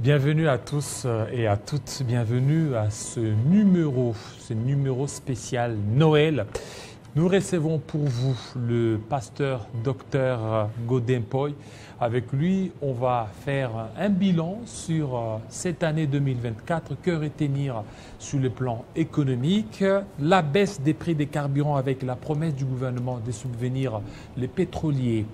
Bienvenue à tous et à toutes, bienvenue à ce numéro spécial Noël. Nous recevons pour vous le pasteur Dr Godin Poy. Avec lui, on va faire un bilan sur cette année 2024, que retenir sur le plan économique, la baisse des prix des carburants avec la promesse du gouvernement de subvenir les pétroliers,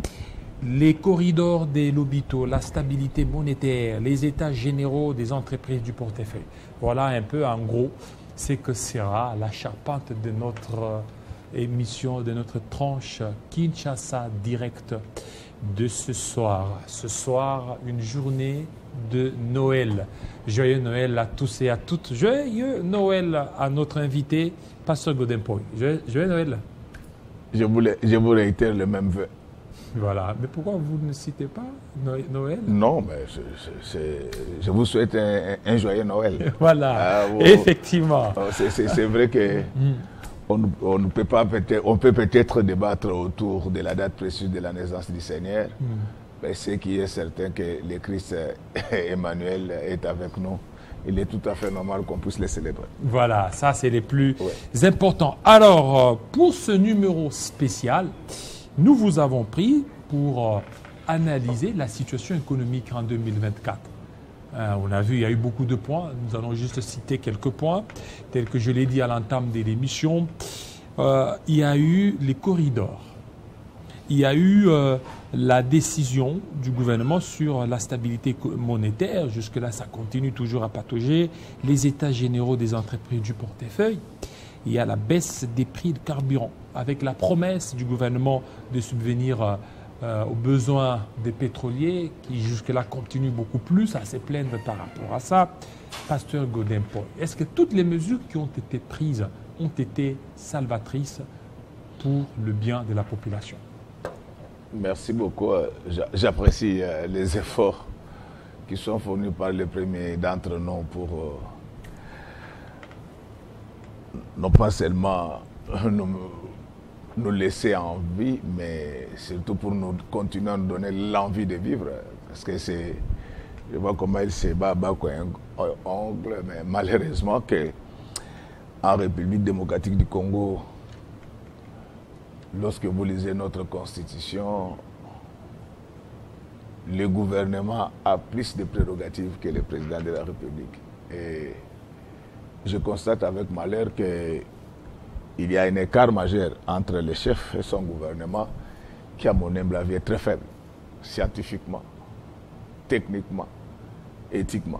les corridors des hôpitaux, la stabilité monétaire, les états généraux des entreprises du portefeuille. Voilà un peu en gros ce que sera la charpente de notre émission, de notre tranche Kinshasa Direct de ce soir. Ce soir, une journée de Noël. Joyeux Noël à tous et à toutes. Joyeux Noël à notre invité, Pasteur Godin Poy. Joyeux Noël. Je vous réitère le même vœu. Voilà. Mais pourquoi vous ne citez pas Noël? Non, mais je vous souhaite un joyeux Noël. Voilà, effectivement. C'est vrai que on ne peut pas on peut peut-être débattre autour de la date précise de la naissance du Seigneur, mais ce qui est certain que le Christ Emmanuel est avec nous. Il est tout à fait normal qu'on puisse les célébrer. Voilà, ça c'est les plus importants. Alors, pour ce numéro spécial, nous vous avons pris pour analyser la situation économique en 2024. On a vu, il y a eu beaucoup de points. Nous allons juste citer quelques points, tels que je l'ai dit à l'entame de l'émission. Il y a eu les corridors. Il y a eu la décision du gouvernement sur la stabilité monétaire. Jusque-là, ça continue toujours à patauger. Les états généraux des entreprises du portefeuille. Il y a la baisse des prix de carburant, avec la promesse du gouvernement de subvenir aux besoins des pétroliers, qui jusque-là continuent beaucoup plus à se plaindre par rapport à ça. Pasteur Godin Poy, est-ce que toutes les mesures qui ont été prises ont été salvatrices pour le bien de la population? Merci beaucoup. J'apprécie les efforts qui sont fournis par les premiers d'entre nous pour non pas seulement nous laisser en vie, mais surtout pour nous continuer à nous donner l'envie de vivre. Parce que je vois comment il se bat un ongle, mais malheureusement en République démocratique du Congo, lorsque vous lisez notre constitution, le gouvernement a plus de prérogatives que le président de la République. Et je constate avec malheur qu'il y a un écart majeur entre le chef et son gouvernement qui, à mon humble avis, est très faible, scientifiquement, techniquement, éthiquement.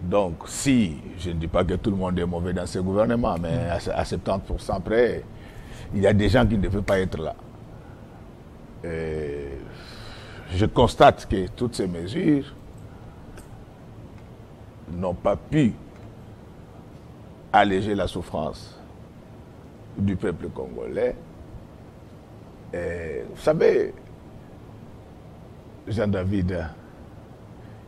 Donc, si, je ne dis pas que tout le monde est mauvais dans ce gouvernement, mais à 70% près, il y a des gens qui ne devaient pas être là. Et je constate que toutes ces mesures n'ont pas pu alléger la souffrance du peuple congolais. Et, vous savez, Jean-David,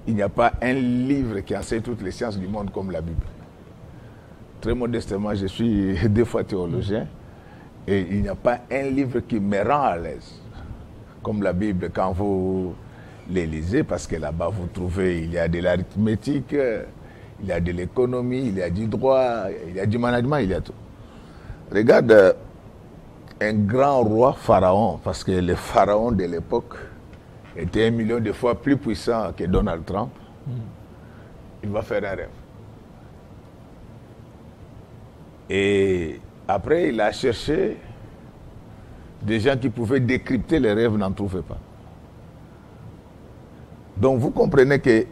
il n'y a pas un livre qui enseigne toutes les sciences du monde comme la Bible. Très modestement, je suis 2 fois théologien et il n'y a pas un livre qui me rend à l'aise comme la Bible quand vous les lisez, parce que là-bas vous trouvez, il y a de l'arithmétique, il y a de l'économie, il y a du droit, il y a du management, il y a tout. Regarde un grand roi pharaon, parce que le pharaon de l'époque était 1 million de fois plus puissant que Donald Trump. Il va faire un rêve. Et après, il a cherché des gens qui pouvaient décrypter les rêves, n'en trouvaient pas. Donc vous comprenez que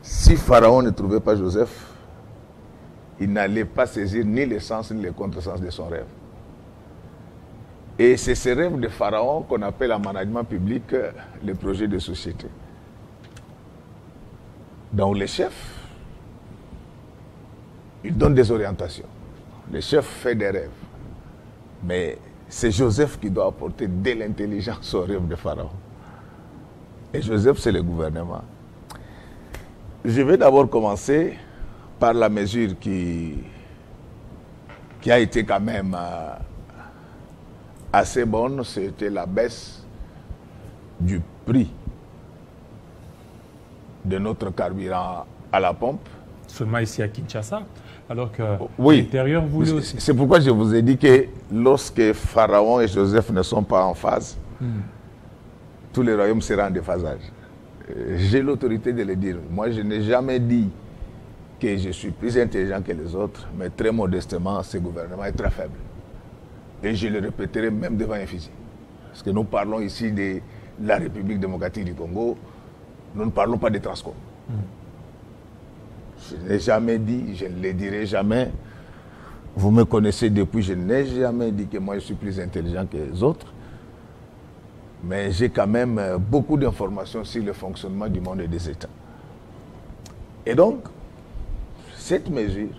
si Pharaon ne trouvait pas Joseph, il n'allait pas saisir ni le sens ni le contresens de son rêve. Et c'est ce rêve de Pharaon qu'on appelle en management public le projet de société. Donc le chef, il donne des orientations. Le chef fait des rêves. Mais c'est Joseph qui doit apporter de l'intelligence au rêve de Pharaon. Et Joseph, c'est le gouvernement. Je vais d'abord commencer par la mesure qui a été quand même assez bonne, c'était la baisse du prix de notre carburant à la pompe. Seulement ici à Kinshasa, alors que oui, l'intérieur voulait aussi. C'est pourquoi je vous ai dit que lorsque Pharaon et Joseph ne sont pas en phase, tous les royaumes seront en déphasage. J'ai l'autorité de le dire. Moi, je n'ai jamais dit que je suis plus intelligent que les autres, mais très modestement, ce gouvernement est très faible. Et je le répéterai même devant un fusil. Parce que nous parlons ici de la République démocratique du Congo, nous ne parlons pas des Transcom. Je n'ai jamais dit, je ne le dirai jamais. Vous me connaissez depuis, je n'ai jamais dit que moi je suis plus intelligent que les autres. Mais j'ai quand même beaucoup d'informations sur le fonctionnement du monde et des États. Et donc, cette mesure,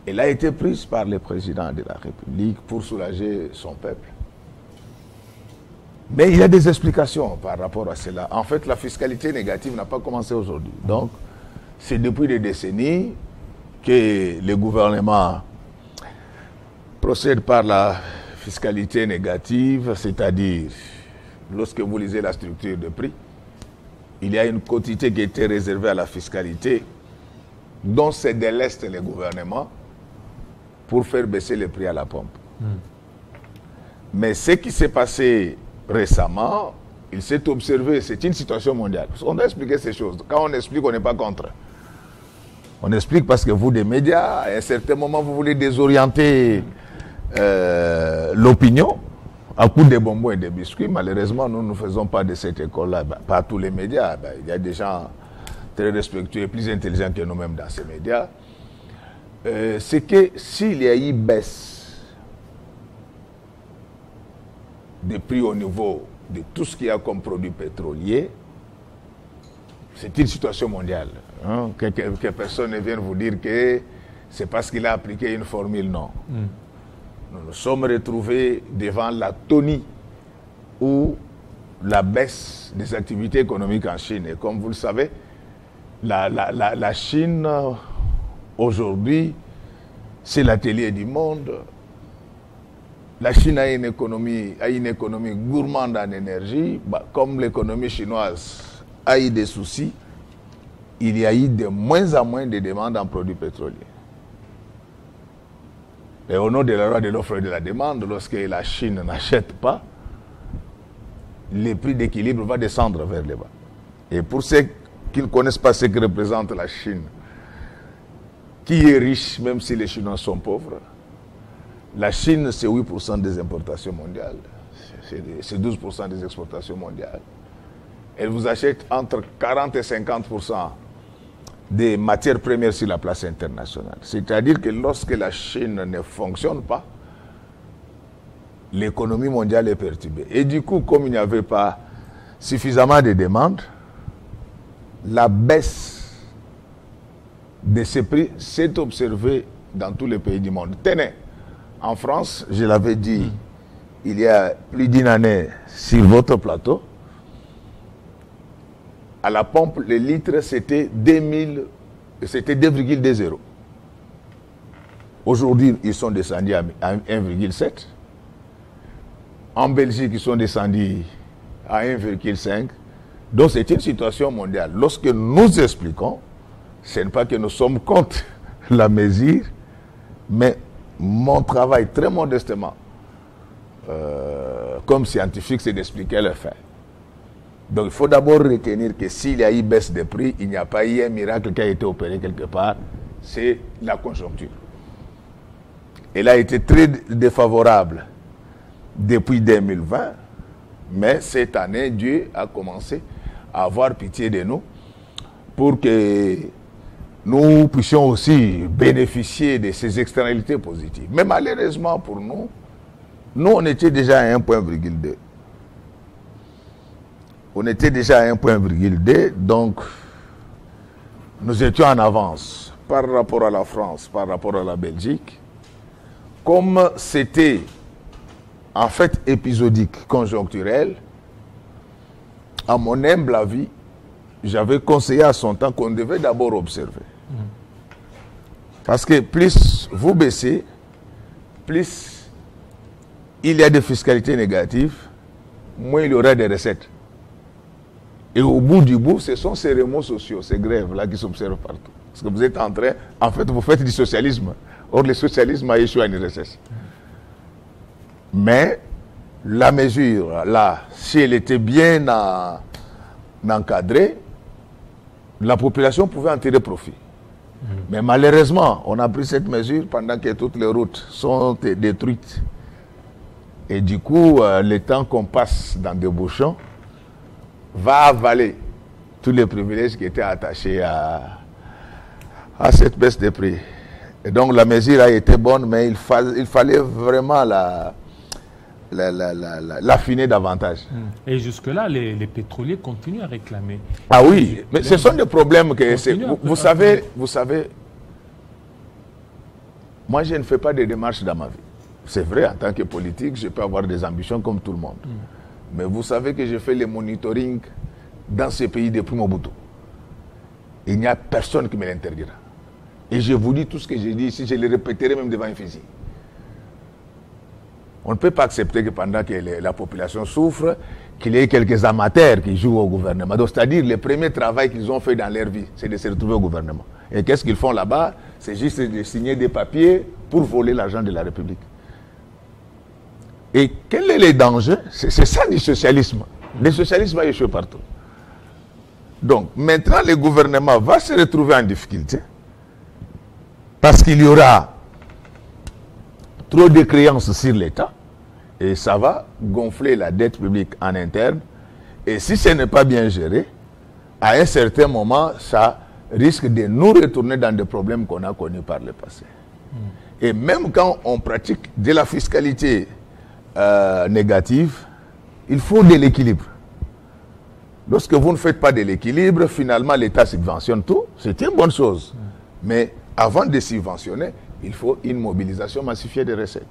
elle a été prise par le président de la République pour soulager son peuple. Mais il y a des explications par rapport à cela. En fait, la fiscalité négative n'a pas commencé aujourd'hui. Donc, c'est depuis des décennies que le gouvernement procède par la fiscalité négative, c'est-à-dire, lorsque vous lisez la structure de prix, il y a une quotité qui était réservée à la fiscalité, dont se déleste le gouvernement pour faire baisser les prix à la pompe. Mais ce qui s'est passé récemment, il s'est observé, c'est une situation mondiale. On doit expliquer ces choses. Quand on explique, on n'est pas contre. On explique parce que vous, des médias, à un certain moment, vous voulez désorienter l'opinion à coup de bonbons et de biscuits. Malheureusement, nous ne faisons pas de cette école-là. Pas tous les médias. Il y a des gens très respectueux et plus intelligents que nous-mêmes dans ces médias. C'est que s'il y a eu baisse des prix au niveau de tout ce qu'il y a comme produit pétrolier, c'est une situation mondiale. Hein? Que personne ne vienne vous dire que c'est parce qu'il a appliqué une formule, non. Nous nous sommes retrouvés devant la tonie ou la baisse des activités économiques en Chine. Et comme vous le savez, la Chine, aujourd'hui, c'est l'atelier du monde. La Chine a une économie gourmande en énergie. Comme l'économie chinoise a eu des soucis, il y a eu de moins en moins de demandes en produits pétroliers. Et au nom de la loi de l'offre et de la demande, lorsque la Chine n'achète pas, le prix d'équilibre va descendre vers le bas. Et pour ceux qui ne connaissent pas ce que représente la Chine, qui est riche même si les Chinois sont pauvres, la Chine, c'est 8% des importations mondiales, c'est 12% des exportations mondiales. Elle vous achète entre 40 et 50% des matières premières sur la place internationale. C'est-à-dire que lorsque la Chine ne fonctionne pas, l'économie mondiale est perturbée. Et du coup, comme il n'y avait pas suffisamment de demandes, la baisse de ces prix s'est observée dans tous les pays du monde. Tenez, en France, je l'avais dit il y a plus d'une année sur votre plateau, à la pompe, le litre, c'était 2,20. Aujourd'hui, ils sont descendus à 1,7. En Belgique, ils sont descendus à 1,5. Donc, c'est une situation mondiale. Lorsque nous expliquons, ce n'est pas que nous sommes contre la mesure, mais mon travail, très modestement, comme scientifique, c'est d'expliquer le fait. Donc, il faut d'abord retenir que s'il y a eu baisse de prix, il n'y a pas eu un miracle qui a été opéré quelque part, c'est la conjoncture. Elle a été très défavorable depuis 2020, mais cette année, Dieu a commencé à avoir pitié de nous pour que nous puissions aussi bénéficier de ces externalités positives. Mais malheureusement pour nous, on était déjà à 1,2. On était déjà à 1,2, donc nous étions en avance par rapport à la France, par rapport à la Belgique. Comme c'était en fait épisodique, conjoncturel, à mon humble avis, j'avais conseillé à son temps qu'on devait d'abord observer. Parce que plus vous baissez, plus il y a des fiscalités négatives, moins il y aura des recettes. Et au bout du bout, ce sont ces remous sociaux, ces grèves-là qui s'observent partout. Parce que vous êtes en train, en fait, vous faites du socialisme. Or, le socialisme a échoué à l'URSS. Mais la mesure, là, si elle était bien encadrée, la population pouvait en tirer profit. Mais malheureusement, on a pris cette mesure pendant que toutes les routes sont détruites. Et du coup, le temps qu'on passe dans des bouchons va avaler tous les privilèges qui étaient attachés à cette baisse des prix. Et donc la mesure a été bonne, mais il fallait vraiment l'affiner davantage. Et jusque-là, les pétroliers continuent à réclamer. Ah oui, mais ce sont des problèmes que... Vous savez, moi je ne fais pas de démarches dans ma vie. C'est vrai, en tant que politique, je peux avoir des ambitions comme tout le monde. Mais vous savez que je fais le monitoring dans ce pays depuis Mobutu. Il n'y a personne qui me l'interdira. Et je vous dis tout ce que j'ai dit ici, je le répéterai même devant un fusil. On ne peut pas accepter que pendant que la population souffre, qu'il y ait quelques amateurs qui jouent au gouvernement. C'est-à-dire, le premier travail qu'ils ont fait dans leur vie, c'est de se retrouver au gouvernement. Et qu'est-ce qu'ils font là-bas? C'est juste de signer des papiers pour voler l'argent de la République. Et quel est le danger? C'est ça du socialisme. Le socialisme va échouer partout. Donc, maintenant, le gouvernement va se retrouver en difficulté parce qu'il y aura trop de créances sur l'État et ça va gonfler la dette publique en interne. Et si ce n'est pas bien géré, à un certain moment, ça risque de nous retourner dans des problèmes qu'on a connus par le passé. Et même quand on pratique de la fiscalité négative, il faut de l'équilibre. Lorsque vous ne faites pas de l'équilibre, finalement l'État subventionne tout, c'est une bonne chose. Mais avant de subventionner, il faut une mobilisation massifiée des recettes.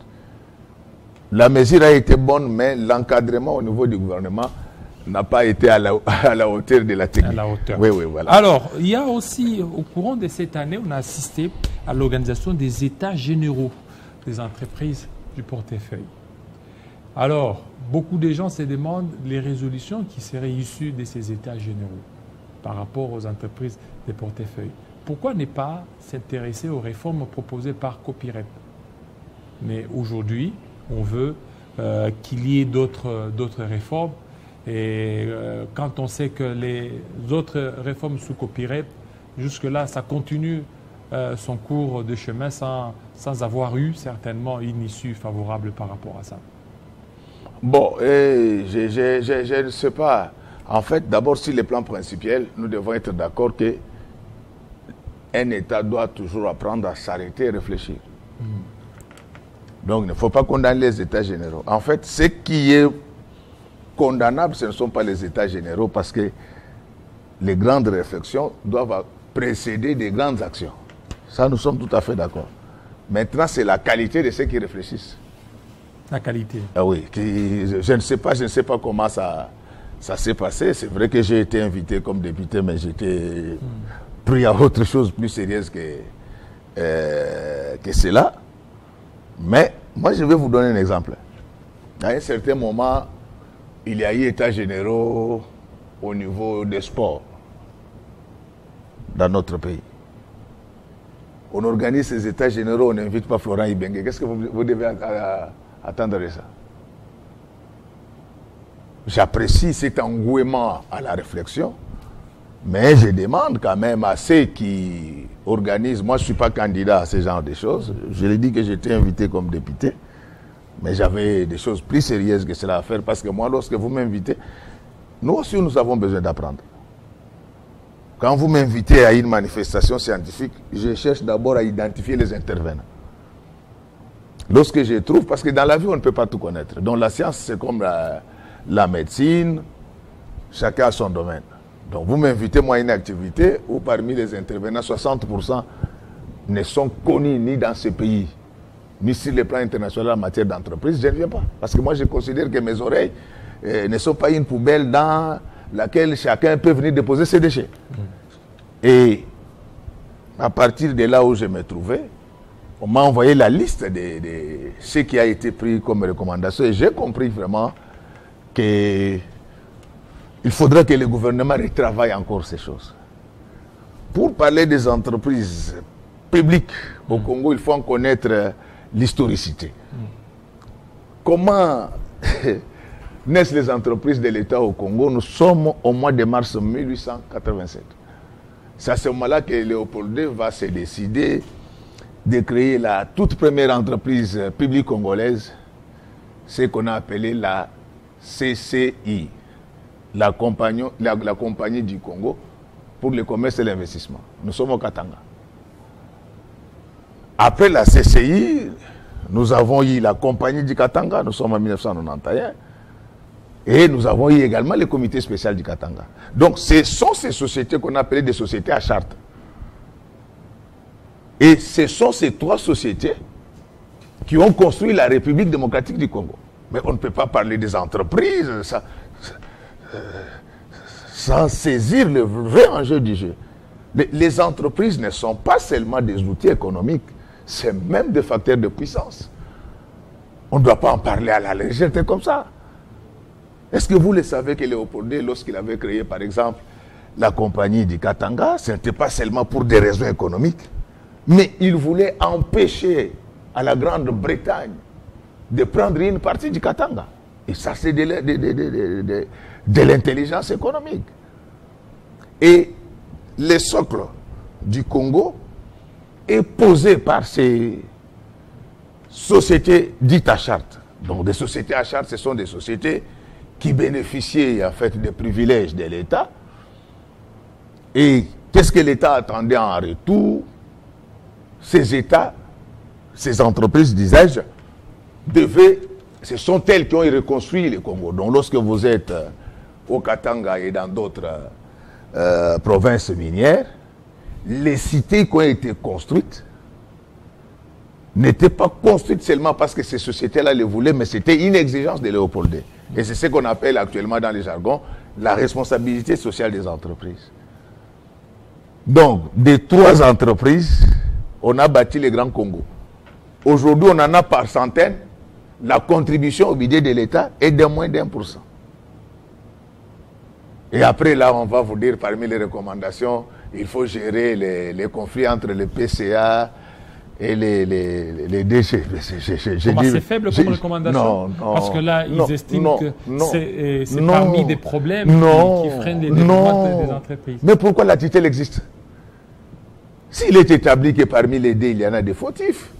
La mesure a été bonne, mais l'encadrement au niveau du gouvernement n'a pas été à la hauteur de la technique. À la hauteur. Oui, oui, voilà. Alors, il y a aussi, au courant de cette année, on a assisté à l'organisation des états généraux des entreprises du portefeuille. Alors, beaucoup de gens se demandent les résolutions qui seraient issues de ces états généraux par rapport aux entreprises des portefeuilles. Pourquoi ne pas s'intéresser aux réformes proposées par Copyrep? Mais aujourd'hui, on veut qu'il y ait d'autres réformes. Et quand on sait que les autres réformes sous Copyrep, jusque-là, ça continue son cours de chemin sans avoir eu certainement une issue favorable par rapport à ça. Bon, je ne sais pas. En fait, d'abord, sur le plan principal, nous devons être d'accord que un État doit toujours apprendre à s'arrêter et réfléchir. Donc, il ne faut pas condamner les États généraux. En fait, ce qui est condamnable, ce ne sont pas les États généraux parce que les grandes réflexions doivent précéder des grandes actions. Ça, nous sommes tout à fait d'accord. Maintenant, c'est la qualité de ceux qui réfléchissent. La qualité. Ah oui, je ne sais pas comment ça s'est passé. C'est vrai que j'ai été invité comme député, mais j'étais pris à autre chose plus sérieuse que cela. Mais moi, je vais vous donner un exemple. À un certain moment, il y a eu états généraux au niveau des sports dans notre pays. On organise ces états généraux, on n'invite pas Florent Ibenge. Qu'est-ce que vous devez attendre de ça? J'apprécie cet engouement à la réflexion, mais je demande quand même à ceux qui organisent. Moi, je ne suis pas candidat à ce genre de choses. Je l'ai dit que j'étais invité comme député, mais j'avais des choses plus sérieuses que cela à faire parce que moi, lorsque vous m'invitez, nous aussi, nous avons besoin d'apprendre. Quand vous m'invitez à une manifestation scientifique, je cherche d'abord à identifier les intervenants. Lorsque je trouve, parce que dans la vie, on ne peut pas tout connaître. Donc la science, c'est comme la médecine, chacun a son domaine. Donc vous m'invitez, moi, à une activité où parmi les intervenants, 60% ne sont connus ni dans ce pays, ni sur le plan international en matière d'entreprise, je ne viens pas. Parce que moi, je considère que mes oreilles ne sont pas une poubelle dans laquelle chacun peut venir déposer ses déchets. Et à partir de là où je me trouvais, on m'a envoyé la liste de ce qui a été pris comme recommandation et j'ai compris vraiment que il faudra que le gouvernement retravaille encore ces choses. Pour parler des entreprises publiques au Congo, il faut en connaître l'historicité. Comment naissent les entreprises de l'État au Congo? Nous sommes au mois de mars 1887. C'est à ce moment-là que Léopold II va se décider de créer la toute première entreprise publique congolaise, ce qu'on a appelé la CCI, la compagnie du Congo pour le commerce et l'investissement. Nous sommes au Katanga. Après la CCI, nous avons eu la compagnie du Katanga, nous sommes en 1991. Et nous avons eu également le comité spécial du Katanga. Donc, ce sont ces sociétés qu'on appelait des sociétés à charte. Et ce sont ces trois sociétés qui ont construit la République démocratique du Congo. Mais on ne peut pas parler des entreprises sans saisir le vrai enjeu du jeu. Les entreprises ne sont pas seulement des outils économiques, c'est même des facteurs de puissance. On ne doit pas en parler à la légèreté comme ça. Est-ce que vous le savez que Léopold II, lorsqu'il avait créé par exemple la compagnie du Katanga, ce n'était pas seulement pour des raisons économiques, mais il voulait empêcher à la Grande-Bretagne de prendre une partie du Katanga. Et ça, c'est de l'intelligence économique. Et le socle du Congo est posé par ces sociétés dites à charte. Donc des sociétés à charte, ce sont des sociétés qui bénéficiaient en fait des privilèges de l'État. Et qu'est-ce que l'État attendait en retour? Ces États, ces entreprises, disais-je, ce sont elles qui ont reconstruit le Congo. Donc lorsque vous êtes au Katanga et dans d'autres provinces minières, les cités qui ont été construites n'étaient pas construites seulement parce que ces sociétés-là les voulaient, mais c'était une exigence de Léopold II. Et c'est ce qu'on appelle actuellement dans les jargons la responsabilité sociale des entreprises. Donc, des trois entreprises, on a bâti le Grand Congo. Aujourd'hui, on en a par centaines. La contribution au budget de l'État est de moins d'1%. Et après, là, on va vous dire, parmi les recommandations, il faut gérer les conflits entre les PCA et les déchets. C'est faible comme recommandation? Non. Parce que là, ils estiment que c'est parmi des problèmes qui freinent les développements des entreprises. Mais pourquoi la tutelle existe? S'il est établi que parmi les dés, il y en a des fautifs,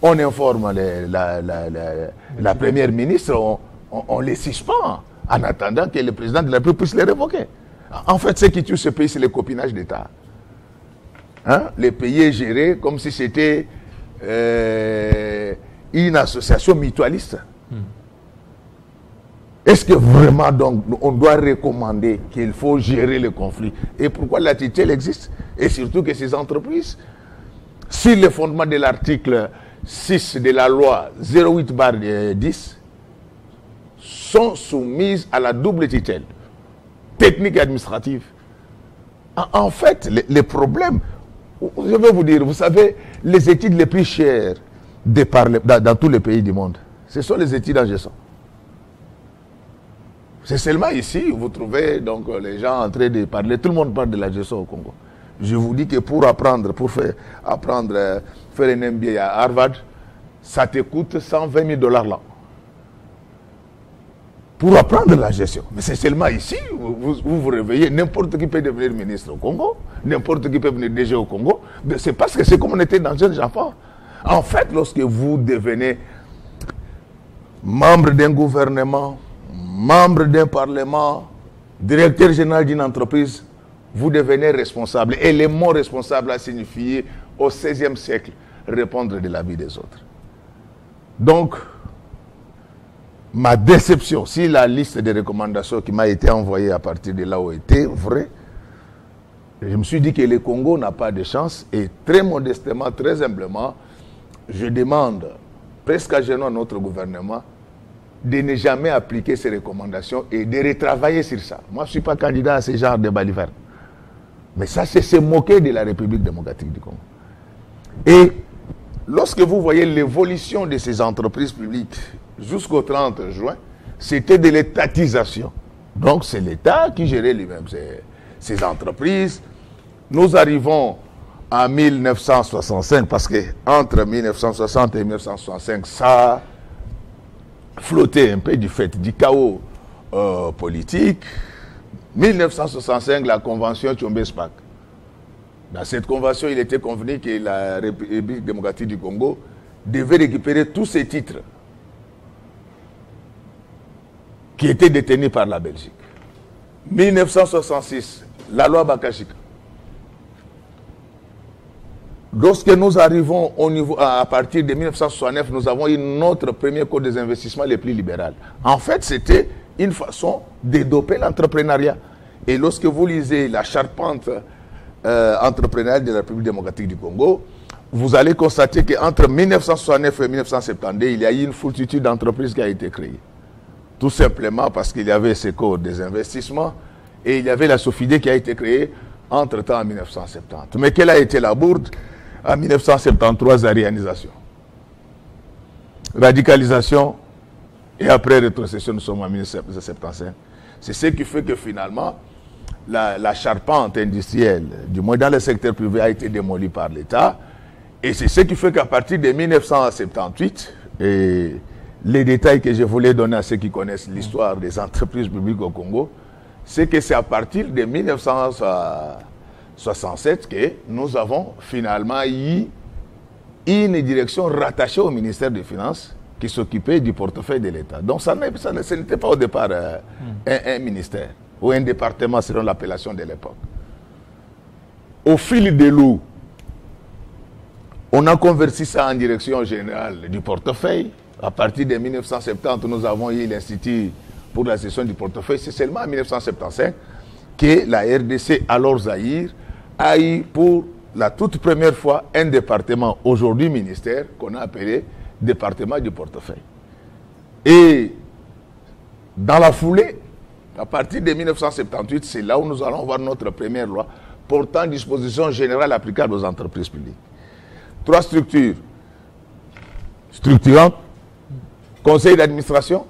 on informe la première ministre, on les suspend en attendant que le président de la République puisse les révoquer. En fait, ce qui tue ce pays, c'est le copinage d'État. Hein? Le pays est géré comme si c'était une association mutualiste. Est-ce que vraiment donc on doit recommander qu'il faut gérer le conflit? Et pourquoi la tutelle existe? Et surtout que ces entreprises, sur le fondement de l'article 6 de la loi 08/10, sont soumises à la double tutelle, technique et administrative. En fait, les problèmes, je vais vous dire, vous savez, les études les plus chères dans tous les pays du monde, ce sont les études en gestion. C'est seulement ici où vous trouvez donc les gens en train de parler. Tout le monde parle de la gestion au Congo. Je vous dis que pour faire un MBA à Harvard, ça te coûte 120 000 $ là. Pour apprendre la gestion. Mais c'est seulement ici où vous réveillez. N'importe qui peut devenir ministre au Congo. N'importe qui peut devenir DG au Congo. C'est parce que c'est comme on était dans jeunes enfants. En fait, lorsque vous devenez membre d'un gouvernement, membre d'un parlement, directeur général d'une entreprise, vous devenez responsable. Et le mot responsable a signifié au XVIe siècle répondre de la vie des autres. Donc, ma déception, si la liste des recommandations qui m'a été envoyée à partir de là où était vraie, je me suis dit que le Congo n'a pas de chance et très modestement, très humblement, je demande presque à genoux à notre gouvernement de ne jamais appliquer ces recommandations et de retravailler sur ça. Moi, je ne suis pas candidat à ce genre de balivernes. Mais ça, c'est se moquer de la République démocratique du Congo. Et lorsque vous voyez l'évolution de ces entreprises publiques jusqu'au 30 juin, c'était de l'étatisation. Donc c'est l'État qui gérait lui-même ces entreprises. Nous arrivons en 1965, parce que entre 1960 et 1965, ça a flotté un peu du fait du chaos politique. 1965, la convention Tchombe-Spak. Dans cette convention, il était convenu que la République démocratique du Congo devait récupérer tous ces titres qui étaient détenus par la Belgique. 1966, la loi Bakashika. Lorsque nous arrivons au niveau, à partir de 1969, nous avons eu notre premier code des investissements les plus libéral. En fait, c'était une façon de doper l'entrepreneuriat. Et lorsque vous lisez la charpente entrepreneuriale de la République démocratique du Congo, vous allez constater qu'entre 1969 et 1972, il y a eu une foultitude d'entreprises qui a été créée. Tout simplement parce qu'il y avait ce code des investissements et il y avait la SOFIDE qui a été créée entre-temps en 1970. Mais quelle a été la bourde? En 1973, la réalisation. Radicalisation et après rétrocession, nous sommes en 1975. C'est ce qui fait que finalement, la charpente industrielle, du moins dans le secteur privé, a été démolie par l'État. Et c'est ce qui fait qu'à partir de 1978, et les détails que je voulais donner à ceux qui connaissent l'histoire des entreprises publiques au Congo, c'est que c'est à partir de 1967 que nous avons finalement eu une direction rattachée au ministère des Finances qui s'occupait du portefeuille de l'État. Donc ce n'était pas au départ un ministère ou un département selon l'appellation de l'époque. Au fil des loups, on a converti ça en direction générale du portefeuille. À partir de 1970, nous avons eu l'Institut pour la gestion du portefeuille. C'est seulement en 1975 que la RDC, alors Zaïre, a eu pour la toute première fois un département, aujourd'hui ministère, qu'on a appelé département du portefeuille. Et dans la foulée, à partir de 1978, c'est là où nous allons voir notre première loi portant disposition générale applicable aux entreprises publiques. 3 structures structurantes: conseil d'administration,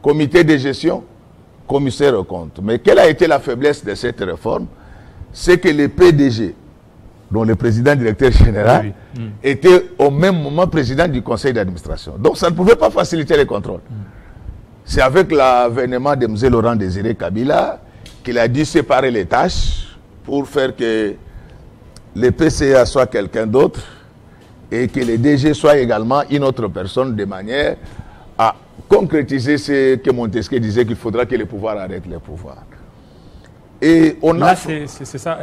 comité de gestion, commissaire aux comptes. Mais quelle a été la faiblesse de cette réforme? C'est que les PDG, dont le président directeur général, était au même moment président du conseil d'administration. Donc ça ne pouvait pas faciliter les contrôles. C'est avec l'avènement de M. Laurent Désiré Kabila qu'il a dû séparer les tâches pour faire que les PCA soient quelqu'un d'autre et que les DG soient également une autre personne, de manière à concrétiser ce que Montesquieu disait, qu'il faudra que les pouvoirs arrêtent les pouvoirs. Et on là, c'est ça.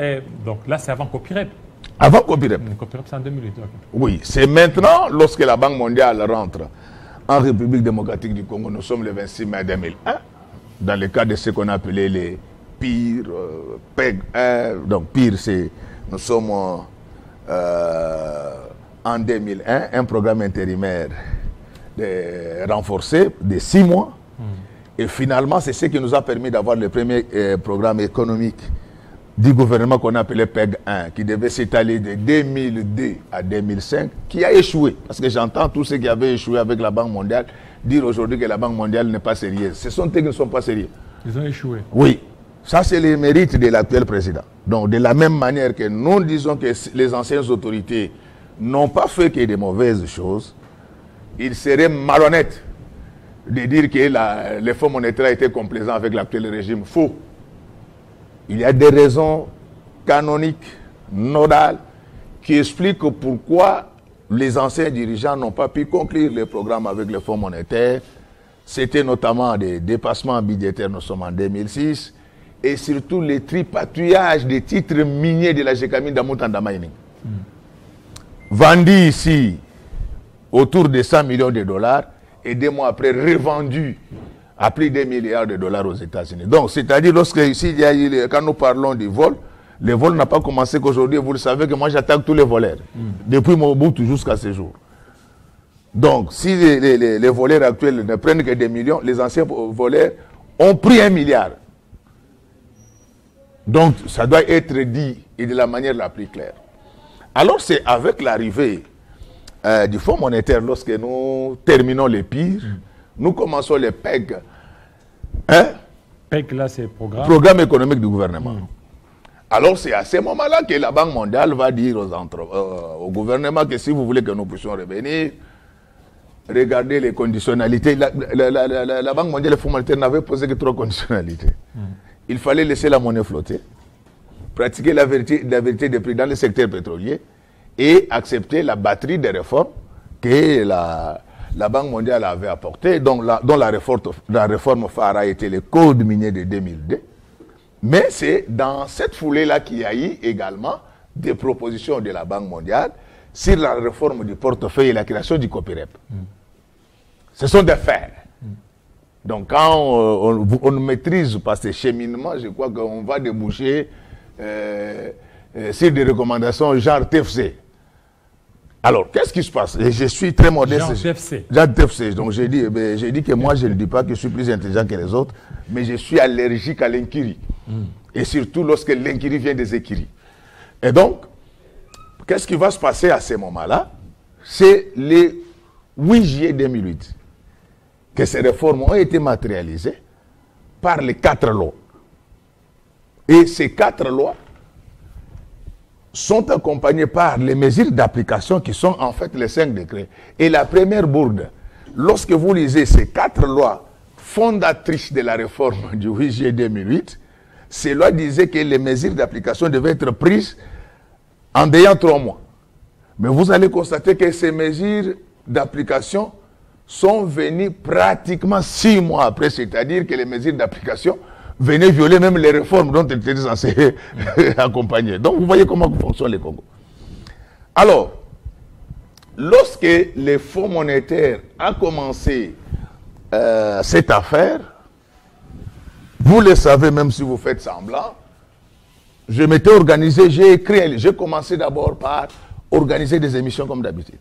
Donc là, c'est avant Copirep. Avant Copirep. Copirep, c'est en 2008. Okay. Oui, c'est maintenant, lorsque la Banque mondiale rentre en République démocratique du Congo. Nous sommes le 26 mai 2001, dans le cadre de ce qu'on appelait les PIR, PEG 1. Donc PIR, c'est, nous sommes en 2001, un programme intérimaire renforcé de 6 mois. Et finalement, c'est ce qui nous a permis d'avoir le premier programme économique du gouvernement qu'on appelait PEG 1, qui devait s'étaler de 2002 à 2005, qui a échoué. Parce que j'entends tous ceux qui avaient échoué avec la Banque mondiale dire aujourd'hui que la Banque mondiale n'est pas sérieuse. Ce sont eux qui ne sont pas sérieux. Ils ont échoué. Oui. Ça, c'est le mérite de l'actuel président. Donc, de la même manière que nous disons que les anciennes autorités n'ont pas fait que de mauvaises choses, il serait malhonnête de dire que le Fonds monétaire a été complaisant avec l'actuel régime. Faux. Il y a des raisons canoniques, nodales, qui expliquent pourquoi les anciens dirigeants n'ont pas pu conclure les programmes avec le Fonds monétaire. C'était notamment des dépassements budgétaires, nous sommes en 2006, et surtout les tripatouillages des titres miniers de la Gécamine d'Amutanda Mining. Vendus ici autour de 100 millions de dollars, et 2 mois après revendu à plus de milliards de dollars aux États-Unis. Donc, c'est-à-dire, quand nous parlons du vol, le vol n'a pas commencé qu'aujourd'hui. Vous le savez que moi, j'attaque tous les voleurs, depuis Mobutu jusqu'à ce jour. Donc, si les voleurs actuels ne prennent que des millions, les anciens voleurs ont pris 1 milliard. Donc, ça doit être dit et de la manière la plus claire. Alors, c'est avec l'arrivée du Fonds monétaire, lorsque nous terminons les PIR, nous commençons les PEG. Hein? PEC, là, c'est programme. Programme économique du gouvernement. Alors, c'est à ce moment-là que la Banque mondiale va dire au gouvernement que si vous voulez que nous puissions revenir, regardez les conditionnalités. La Banque mondiale et le Fonds monétaire n'avaient posé que 3 conditionnalités. Il fallait laisser la monnaie flotter, pratiquer la vérité des prix dans le secteur pétrolier et accepter la batterie des réformes que la Banque mondiale avait apportées, dont la réforme phare a été le code minier de 2002. Mais c'est dans cette foulée-là qu'il y a eu également des propositions de la Banque mondiale sur la réforme du portefeuille et la création du COPIREP. Ce sont des faits. Donc quand on ne maîtrise pas ces cheminements, je crois qu'on va déboucher sur des recommandations genre TFC. Alors, qu'est-ce qui se passe? Et je suis très modeste. Genre TFC. Genre TFC. Donc j'ai dit que moi, je ne dis pas que je suis plus intelligent que les autres, mais je suis allergique à l'incurie. Et surtout lorsque l'incurie vient des écuries. Et donc, qu'est-ce qui va se passer à ce moment-là? C'est le 8 juillet 2008 que ces réformes ont été matérialisées par les 4 lois. Et ces 4 lois sont accompagnées par les mesures d'application qui sont en fait les 5 décrets. Et la première bourde, lorsque vous lisez ces 4 lois fondatrices de la réforme du 8 juillet 2008, ces lois disaient que les mesures d'application devaient être prises en ayant 3 mois. Mais vous allez constater que ces mesures d'application sont venues pratiquement 6 mois après, c'est-à-dire que les mesures d'application venaient violer même les réformes dont elles étaient censées accompagner. Donc vous voyez comment fonctionne le Congo. Alors, lorsque le Fonds monétaire a commencé cette affaire, vous le savez même si vous faites semblant, je m'étais organisé, j'ai commencé d'abord par organiser des émissions comme d'habitude.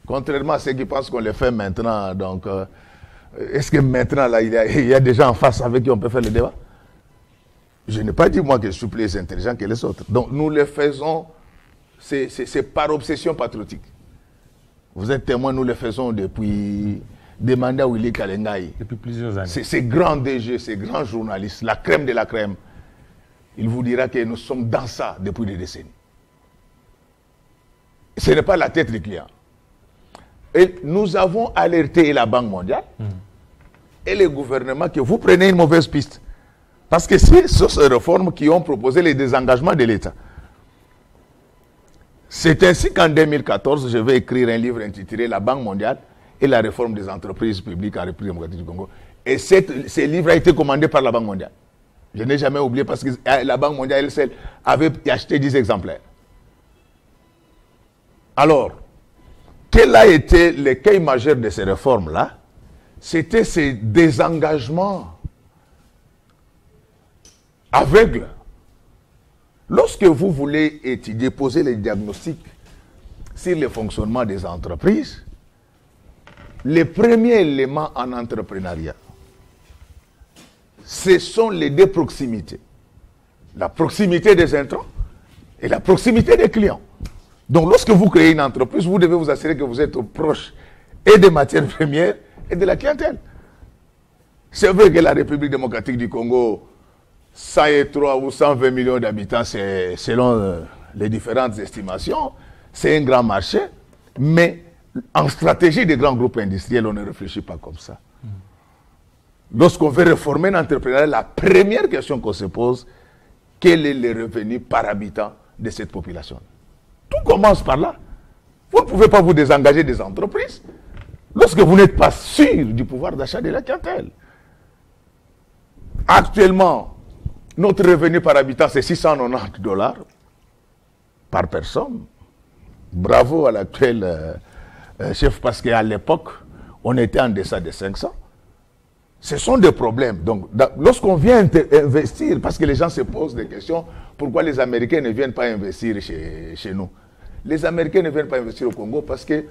Contrairement à ceux qui pensent qu'on les fait maintenant, donc est-ce que maintenant là, il y a des gens en face avec qui on peut faire le débat? Je n'ai pas dit moi que je suis plus intelligent que les autres. Donc nous le faisons, c'est par obsession patriotique. Vous êtes témoin, nous le faisons depuis des mandats Willy Kalengai. Depuis plusieurs années. Ces grands DG, ces grands journalistes, la crème de la crème, il vous dira que nous sommes dans ça depuis des décennies. Ce n'est pas la tête du client. Et nous avons alerté la Banque mondiale et le gouvernement que vous prenez une mauvaise piste. Parce que c'est sur ces réformes qui ont proposé les désengagements de l'État. C'est ainsi qu'en 2014, je vais écrire un livre intitulé La Banque mondiale et la réforme des entreprises publiques en République démocratique du Congo. Et ce livre a été commandé par la Banque mondiale. Je n'ai jamais oublié parce que la Banque mondiale, elle seule, avait acheté 10 exemplaires. Alors, quel a été l'écueil majeur de ces réformes-là? C'était ces désengagements aveugles. Lorsque vous voulez étudier, poser les diagnostics sur le fonctionnement des entreprises, les premiers éléments en entrepreneuriat, ce sont les 2 proximités. La proximité des intrants et la proximité des clients. Donc, lorsque vous créez une entreprise, vous devez vous assurer que vous êtes proche et des matières premières et de la clientèle. C'est vrai que la République démocratique du Congo, 103 ou 120 millions d'habitants, c'est selon les différentes estimations, c'est un grand marché, mais en stratégie des grands groupes industriels, on ne réfléchit pas comme ça. Lorsqu'on veut réformer l'entrepreneuriat, la première question qu'on se pose, quel est le revenu par habitant de cette population? Tout commence par là. Vous ne pouvez pas vous désengager des entreprises lorsque vous n'êtes pas sûr du pouvoir d'achat de la clientèle. Actuellement, notre revenu par habitant, c'est $690 par personne. Bravo à l'actuel chef, parce qu'à l'époque, on était en deçà de 500. Ce sont des problèmes. Donc, lorsqu'on vient investir, parce que les gens se posent des questions, pourquoi les Américains ne viennent pas investir chez nous? Les Américains ne viennent pas investir au Congo parce que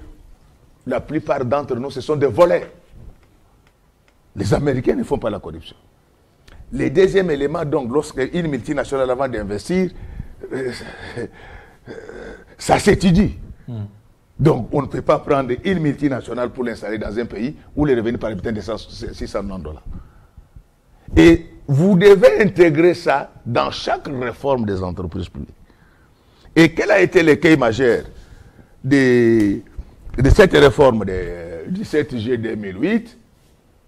la plupart d'entre nous, ce sont des voleurs. Les Américains ne font pas la corruption. Le deuxième élément, donc, lorsqu'une multinationale, avant d'investir, ça s'étudie. Donc, on ne peut pas prendre une multinationale pour l'installer dans un pays où les revenus par habitant sont de $690. Et vous devez intégrer ça dans chaque réforme des entreprises publiques. Et quel a été l'écueil majeur de cette réforme du 7 juillet 2008?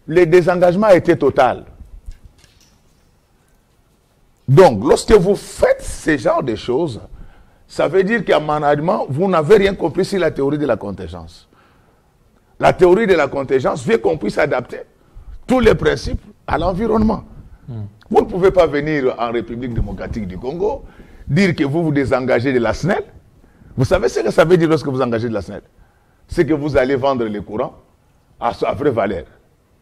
Le désengagement a été total. Donc, lorsque vous faites ce genre de choses, ça veut dire qu'à management, vous n'avez rien compris sur la théorie de la contingence. La théorie de la contingence veut qu'on puisse adapter tous les principes à l'environnement. Vous ne pouvez pas venir en République démocratique du Congo, dire que vous vous désengagez de la SNEL. Vous savez ce que ça veut dire lorsque vous engagez de la SNEL? C'est que vous allez vendre les courants à sa vraie valeur.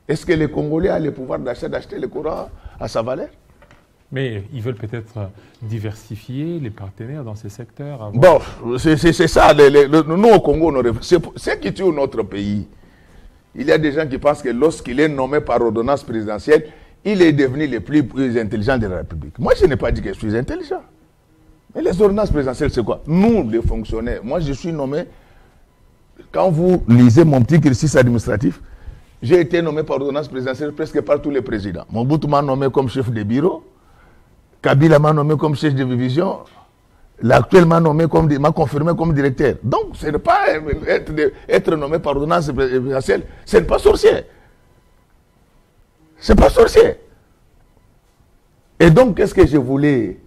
Est-ce que les Congolais ont le pouvoir d'acheter les courants à sa valeur? Mais ils veulent peut-être diversifier les partenaires dans ces secteurs. Bon, c'est ça. Nous, au Congo, ce qui tue notre pays. Il y a des gens qui pensent que lorsqu'il est nommé par ordonnance présidentielle, il est devenu le plus intelligent de la République. Moi, je n'ai pas dit que je suis intelligent. Mais les ordonnances présidentielles, c'est quoi? Nous, les fonctionnaires, moi, je suis nommé... Quand vous lisez mon petit cursus administratif, j'ai été nommé par ordonnance présidentielle presque par tous les présidents. Mobutu m'a nommé comme chef de bureau. Kabila m'a nommé comme chef de division. L'actuel m'a confirmé comme directeur. Donc, ce n'est pas être nommé par ordonnance présidentielle, ce n'est pas sorcier. C'est pas sorcier. Et donc, qu'est-ce que je voulais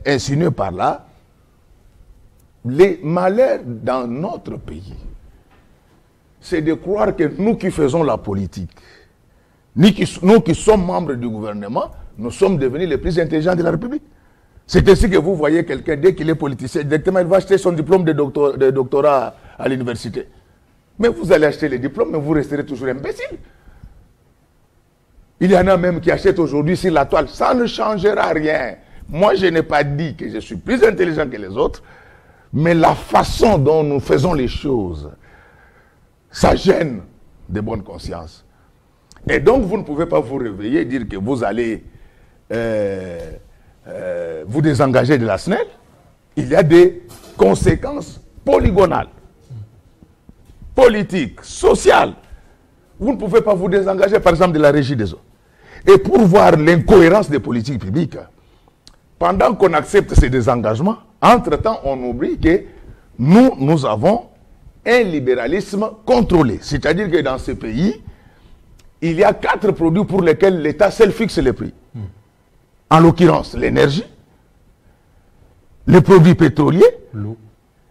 insinuer par là? Les malheurs dans notre pays, c'est de croire que nous qui faisons la politique, nous qui sommes membres du gouvernement, nous sommes devenus les plus intelligents de la République. C'est ainsi que vous voyez quelqu'un, dès qu'il est politicien, directement il va acheter son diplôme de doctorat à l'université. Mais vous allez acheter les diplômes, mais vous resterez toujours imbécile. Il y en a même qui achètent aujourd'hui sur la toile. Ça ne changera rien. Moi, je n'ai pas dit que je suis plus intelligent que les autres, mais la façon dont nous faisons les choses, ça gêne de bonne conscience. Et donc, vous ne pouvez pas vous réveiller et dire que vous allez vous désengager de la SNEL. Il y a des conséquences polygonales, politiques, sociales. Vous ne pouvez pas vous désengager, par exemple, de la régie des eaux. Et pour voir l'incohérence des politiques publiques, pendant qu'on accepte ces désengagements, entre-temps, on oublie que nous avons un libéralisme contrôlé. C'est-à-dire que dans ce pays, il y a 4 produits pour lesquels l'État seul fixe les prix. En l'occurrence, l'énergie, les produits pétroliers, l'eau,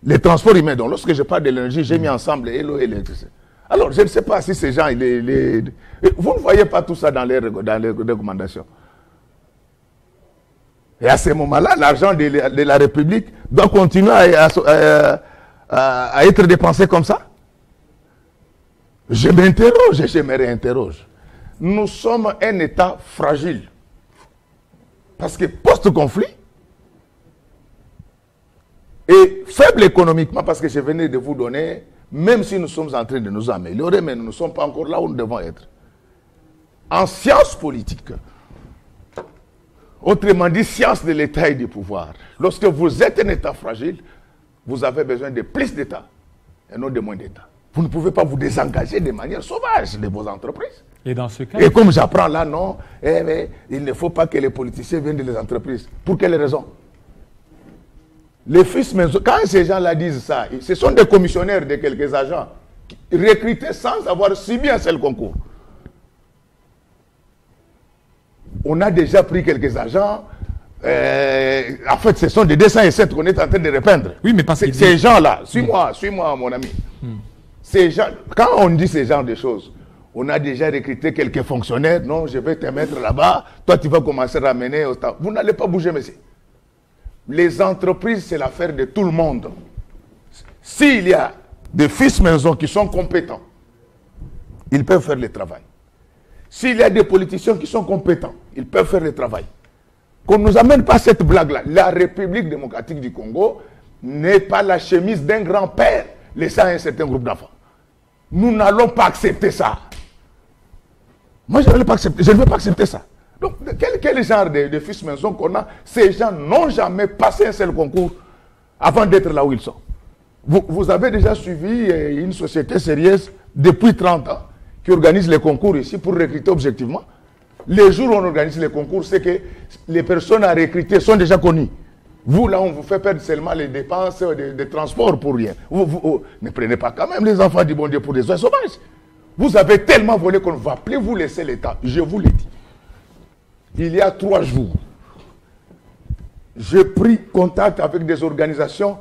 les transports humains. Donc, lorsque je parle de l'énergie, j'ai mis ensemble l'eau et l'électricité. Alors, je ne sais pas si ces gens, vous ne voyez pas tout ça dans les recommandations. Et à ce moment-là, l'argent de la République doit continuer à être dépensé comme ça. Je m'interroge et je me réinterroge. Nous sommes un État fragile. Parce que post-conflit, et faible économiquement, parce que je venais de vous donner, même si nous sommes en train de nous améliorer, mais nous ne sommes pas encore là où nous devons être. En sciences politiques, autrement dit, science de l'État et du pouvoir, lorsque vous êtes un État fragile, vous avez besoin de plus d'État et non de moins d'État. Vous ne pouvez pas vous désengager de manière sauvage de vos entreprises. Et dans ce cas... Et comme j'apprends là, non, mais il ne faut pas que les politiciens viennent des entreprises. Pour quelle raison? Les fils, quand ces gens-là disent ça, ce sont des commissionnaires de quelques agents recrutés sans avoir subi un seul concours. On a déjà pris quelques agents. En fait, ce sont des dessins et 7 qu'on est en train de repeindre. Oui, mais parce que ces gens-là, suis-moi, mon ami. Ces gens, quand on dit ce genre de choses, on a déjà recruté quelques fonctionnaires. Non, je vais te mettre là-bas. Toi, tu vas commencer à ramener au temps. Vous n'allez pas bouger, monsieur. Les entreprises, c'est l'affaire de tout le monde. S'il y a des fils maison qui sont compétents, ils peuvent faire le travail. S'il y a des politiciens qui sont compétents, ils peuvent faire le travail. Qu'on ne nous amène pas cette blague-là. La République démocratique du Congo n'est pas la chemise d'un grand-père laissant un certain groupe d'enfants. Nous n'allons pas accepter ça. Moi, je ne vais pas accepter ça. Donc, quel genre de fils maison qu'on a? Ces gens n'ont jamais passé un seul concours avant d'être là où ils sont. Vous avez déjà suivi une société sérieuse depuis 30 ans qui organise les concours ici pour recruter objectivement. les jours où on organise les concours, c'est que les personnes à recruter sont déjà connues. Vous, là, on vous fait perdre seulement les dépenses de transport pour rien. Vous ne prenez pas quand même les enfants du bon Dieu pour des oies sauvages. Vous avez tellement volé qu'on ne va plus vous laisser l'État. Je vous l'ai dit. Il y a 3 jours, j'ai pris contact avec des organisations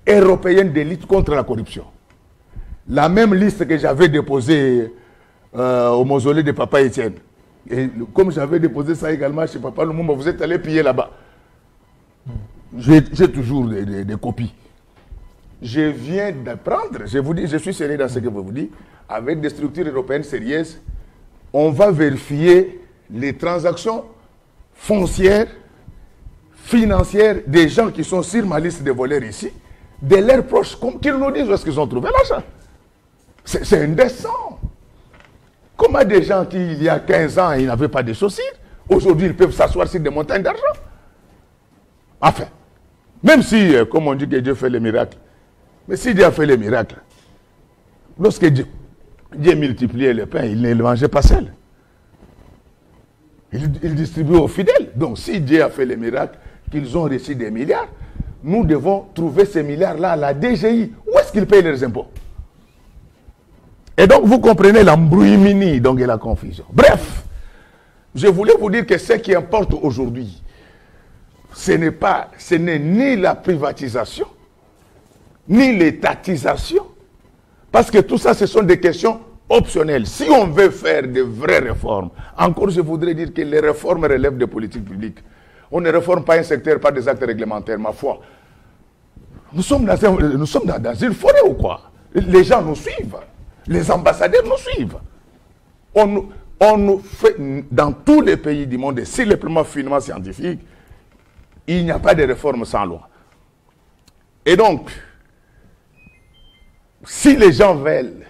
européennes de lutte contre la corruption. La même liste que j'avais déposée au mausolée de Papa Étienne. Et comme j'avais déposé ça également chez Papa Lumumba, vous êtes allé piller là-bas. J'ai toujours des copies. Je viens d'apprendre, je vous dis, je suis sérieux dans ce que je vous dis, avec des structures européennes sérieuses, on va vérifier les transactions foncières, financières des gens qui sont sur ma liste de voleurs ici, de leurs proches, qu'ils nous disent où est-ce qu'ils ont trouvé l'argent. C'est indécent. Comment des gens qui, il y a 15 ans, ils n'avaient pas de chaussures, aujourd'hui, ils peuvent s'asseoir sur des montagnes d'argent? Enfin, même si, comme on dit que Dieu fait les miracles, mais si Dieu a fait les miracles, lorsque Dieu multipliait le pain, il ne le mangeait pas seul. Il distribuait aux fidèles. Donc, si Dieu a fait les miracles, qu'ils ont reçu des milliards, nous devons trouver ces milliards-là à la DGI. Où est-ce qu'ils payent leurs impôts? Et donc, vous comprenez l'embrouillemini donc, et la confusion. Bref, je voulais vous dire que ce qui importe aujourd'hui, ce n'est ni la privatisation, ni l'étatisation, parce que tout ça, ce sont des questions optionnelles. Si on veut faire de vraies réformes, encore je voudrais dire que les réformes relèvent des politiques publiques. On ne réforme pas un secteur par des actes réglementaires, ma foi. Nous sommes dans une forêt ou quoi? Les gens nous suivent. Les ambassadeurs nous suivent. On nous fait, dans tous les pays du monde, et sur le plan finement scientifique, il n'y a pas de réforme sans loi. Et donc, si les gens veulent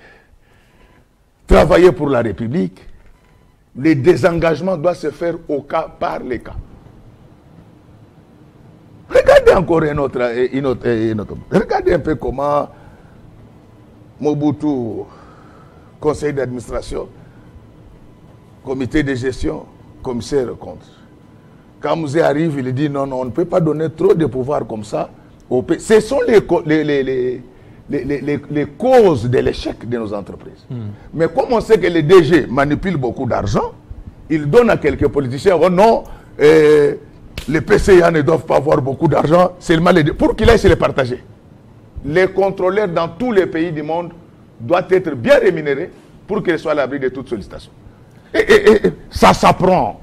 travailler pour la République, le désengagement doit se faire au cas par les cas. Regardez encore une autre. Regardez un peu comment Mobutu, conseil d'administration, comité de gestion, commissaire contre. Quand Mouzé arrive, il dit non, on ne peut pas donner trop de pouvoir comme ça au pays. Ce sont les causes de l'échec de nos entreprises. Mais comme on sait que les DG manipulent beaucoup d'argent, ils donnent à quelques politiciens, oh non, les PCA ne doivent pas avoir beaucoup d'argent, seulement pour qu'ils aillent se les partager. Les contrôleurs dans tous les pays du monde doivent être bien rémunérés pour qu'ils soient à l'abri de toute sollicitation. Et ça s'apprend.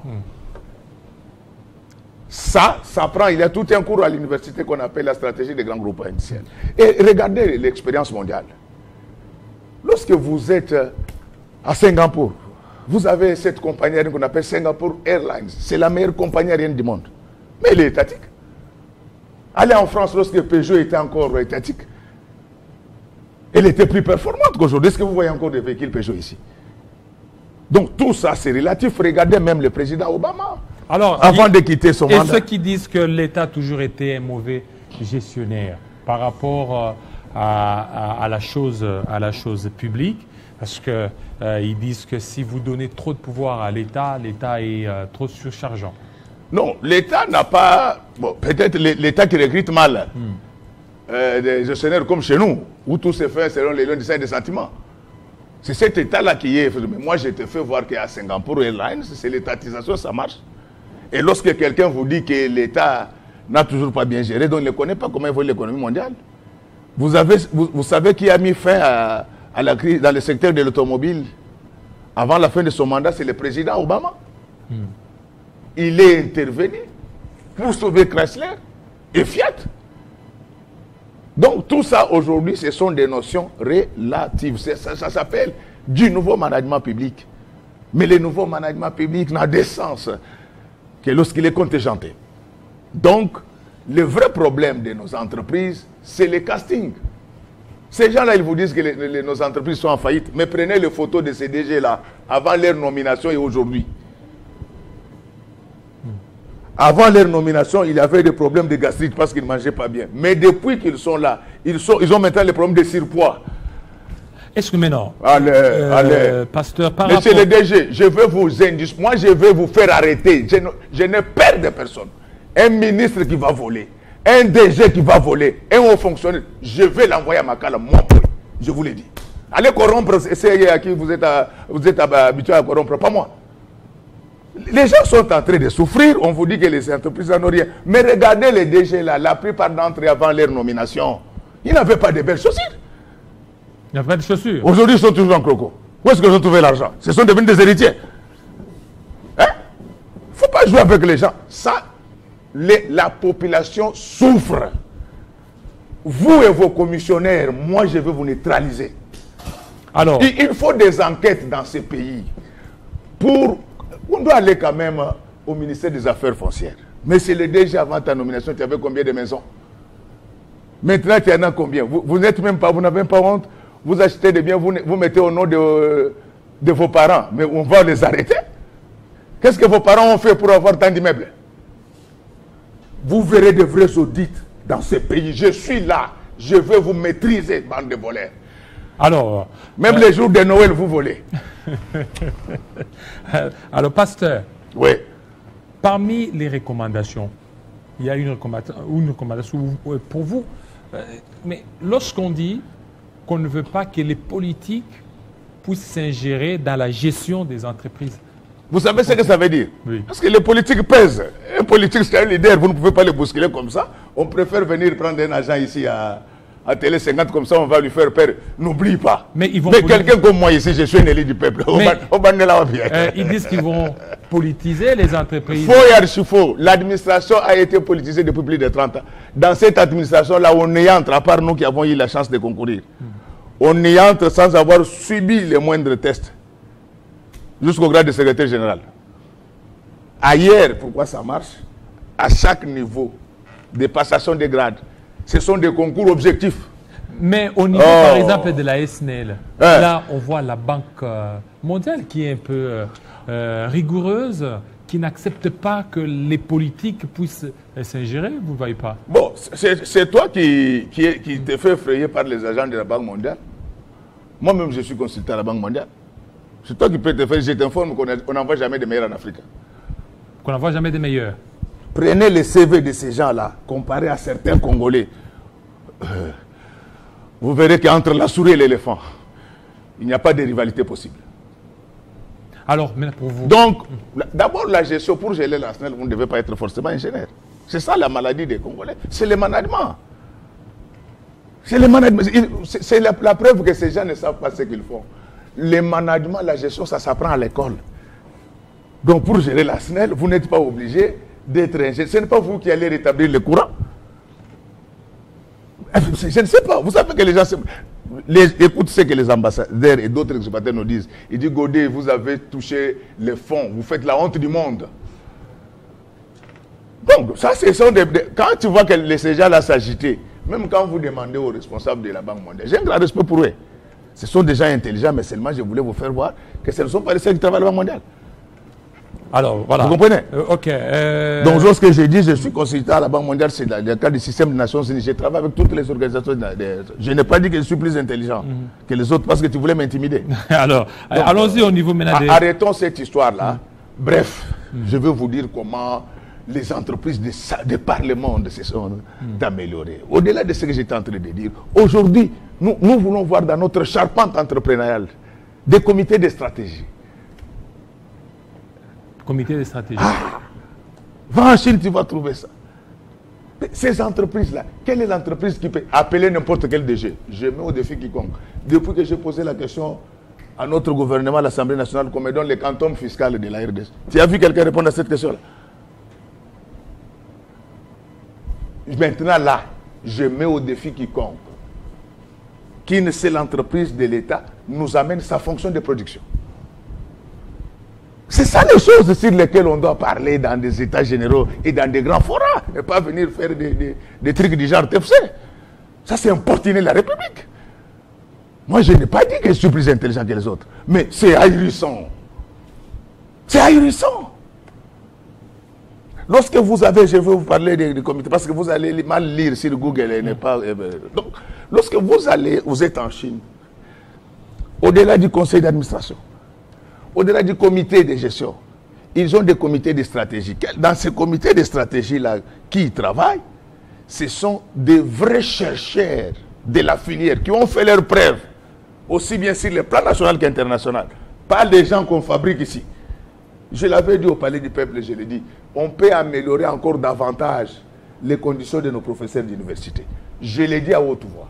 Ça prend, il y a tout un cours à l'université qu'on appelle la stratégie des grands groupes industriels. Et regardez l'expérience mondiale. Lorsque vous êtes à Singapour, vous avez cette compagnie aérienne qu'on appelle Singapore Airlines. C'est la meilleure compagnie aérienne du monde. Mais elle est étatique. Allez en France, lorsque Peugeot était encore étatique, elle était plus performante qu'aujourd'hui. Est-ce que vous voyez encore des véhicules Peugeot ici? Donc tout ça, c'est relatif. Regardez même le président Obama. Alors, avant de quitter son mandat. Et ceux qui disent que l'État a toujours été un mauvais gestionnaire par rapport à la chose publique, parce qu'ils disent que si vous donnez trop de pouvoir à l'État, l'État est trop surchargeant. Non, l'État n'a pas... Bon, peut-être l'État qui recrute mal des gestionnaires comme chez nous, où tout se fait selon les lois des sentiments. C'est cet État-là qui est... Mais moi, j'ai été fait voir qu'à Singapour Airlines, c'est l'étatisation, ça marche. Et lorsque quelqu'un vous dit que l'État n'a toujours pas bien géré, donc il ne connaît pas comment évolue l'économie mondiale. Vous savez qui a mis fin à la crise dans le secteur de l'automobile avant la fin de son mandat, c'est le président Obama. Il est intervenu pour sauver Chrysler et Fiat. Donc tout ça aujourd'hui, ce sont des notions relatives. Ça s'appelle du nouveau management public. Mais le nouveau management public n'a de sens que lorsqu'il est contingenté. Donc, le vrai problème de nos entreprises, c'est le casting. Ces gens-là, ils vous disent que nos entreprises sont en faillite, mais prenez les photos de ces DG-là avant leur nomination et aujourd'hui. Avant leur nomination, il y avait des problèmes de gastrite parce qu'ils ne mangeaient pas bien. Mais depuis qu'ils sont là, ils ont maintenant les problèmes de surpoids. Est-ce que maintenant, allez. pasteur, par Monsieur rapport... le DG, je veux vous indiquer, moi je vais vous faire arrêter. Je n'ai peur de personne. Un ministre qui va voler, un DG qui va voler, un haut fonctionnaire, je vais l'envoyer à Makala, moi, je vous l'ai dit. Allez corrompre, c'est à qui vous êtes habitué à corrompre, pas moi. Les gens sont en train de souffrir, on vous dit que les entreprises n'en ont rien. Mais regardez les DG là, la plupart d'entre eux avant leur nomination, ils n'avaient pas de belles chaussures. Il n'y a pas de chaussures. Aujourd'hui, ils sont toujours en croco. Où est-ce qu'ils ont trouvé l'argent? Ce sont devenus des héritiers. Hein? Il ne faut pas jouer avec les gens. Ça, la population souffre. Vous et vos commissionnaires, moi, je vais vous neutraliser. Alors, Il faut des enquêtes dans ces pays. On doit aller quand même au ministère des Affaires foncières. Mais c'est le DG avant ta nomination, tu avais combien de maisons? Maintenant, tu en as combien? Vous n'êtes même pas, vous n'avez pas honte. Vous achetez des biens, vous mettez au nom de vos parents. Mais on va les arrêter. Qu'est-ce que vos parents ont fait pour avoir tant d'immeubles? Vous verrez de vrais audits dans ces pays. Je suis là. Je vais vous maîtriser, bande de voleurs. alors, Même les jours de Noël, vous volez. alors, pasteur, Oui. parmi les recommandations, il y a une recommandation pour vous. Mais lorsqu'on dit qu'on ne veut pas que les politiques puissent s'ingérer dans la gestion des entreprises. Vous savez ce que ça veut dire? Oui. Parce que les politiques pèsent. Un politique, c'est un leader, vous ne pouvez pas les bousculer comme ça. On préfère venir prendre un agent ici à Télé 50, comme ça on va lui faire peur. N'oublie pas. Mais ils vont quelqu'un comme moi ici, je suis un élu du peuple. Ils disent qu'ils vont politiser les entreprises. Faux et archi-faux. L'administration a été politisée depuis plus de 30 ans. Dans cette administration-là, on y entre, à part nous qui avons eu la chance de concourir. On y entre sans avoir subi les moindres tests. Jusqu'au grade de secrétaire général. Ailleurs, pourquoi ça marche? À chaque niveau de passation de grade, ce sont des concours objectifs. Mais au niveau, par exemple, de la SNEL, là, on voit la Banque mondiale qui est un peu rigoureuse, qui n'accepte pas que les politiques puissent s'ingérer, vous ne voyez pas? Bon, c'est toi qui te fait effrayer par les agents de la Banque mondiale. Moi-même, je suis consultant à la Banque mondiale. C'est toi qui peux te faire. Je t'informe qu'on n'envoie jamais de meilleurs en Afrique. Qu'on n'envoie jamais des meilleurs. Prenez les CV de ces gens-là, comparés à certains Congolais. Vous verrez qu'entre la souris et l'éléphant, il n'y a pas de rivalité possible. Alors, maintenant pour vous. Donc, d'abord, la gestion, pour gérer la SNEL, vous ne devez pas être forcément ingénieur. C'est ça la maladie des Congolais. C'est le management. C'est le management. C'est la preuve que ces gens ne savent pas ce qu'ils font. Le management, la gestion, ça s'apprend à l'école. Donc, pour gérer la SNEL, vous n'êtes pas obligé d'être ingénieur. Ce n'est pas vous qui allez rétablir le courant. Je ne sais pas. Vous savez que les gens... écoute ce que les ambassadeurs et d'autres exportateurs nous disent. Ils disent, Godet, vous avez touché les fonds. Vous faites la honte du monde. Donc, ça, ce sont quand tu vois que ces gens-là s'agiter, même quand vous demandez aux responsables de la Banque mondiale, j'ai un grand respect pour eux. Ce sont des gens intelligents, mais seulement je voulais vous faire voir que ce ne sont pas les seuls qui travaillent à la Banque mondiale. Alors, voilà. Vous comprenez? Ok. Donc, lorsque je dis je suis consultant à la Banque mondiale, c'est dans le cadre du système des Nations Unies. Je travaille avec toutes les organisations. Je n'ai pas dit que je suis plus intelligent que les autres parce que tu voulais m'intimider. Alors, allons-y au niveau maintenant des... Arrêtons cette histoire-là. Bref, je veux vous dire comment les entreprises de par le monde se sont améliorées. Au-delà de ce que j'étais en train de dire, aujourd'hui, nous voulons voir dans notre charpente entrepreneuriale des comités de stratégie. Comité de stratégie. Va en Chine, tu vas trouver ça. Ces entreprises-là, quelle est l'entreprise qui peut appeler n'importe quel DG? Je mets au défi quiconque. Depuis que j'ai posé la question à notre gouvernement, à l'Assemblée nationale, qu'on me donne les quantums fiscaux de la RDC. Tu as vu quelqu'un répondre à cette question-là? Maintenant, là, je mets au défi quiconque qu'une seule entreprise de l'État nous amène sa fonction de production. C'est ça les choses sur lesquelles on doit parler dans des états généraux et dans des grands forats. Et pas venir faire des trucs du genre TFC. Ça, c'est importuner la République. Moi, je n'ai pas dit que je suis plus intelligent que les autres. Mais c'est ahurissant. C'est ahurissant. Lorsque vous avez, je vais vous parler des comités, parce que vous allez mal lire sur Google et n'est pas... donc, lorsque vous êtes en Chine, au-delà du conseil d'administration, au-delà du comité de gestion, ils ont des comités de stratégie. Dans ces comités de stratégie-là, qui y travaillent, ce sont des vrais chercheurs de la filière qui ont fait leurs preuves, aussi bien sur le plan national qu'international. Pas des gens qu'on fabrique ici. Je l'avais dit au Palais du Peuple, je l'ai dit, on peut améliorer encore davantage les conditions de nos professeurs d'université. Je l'ai dit à haute voix.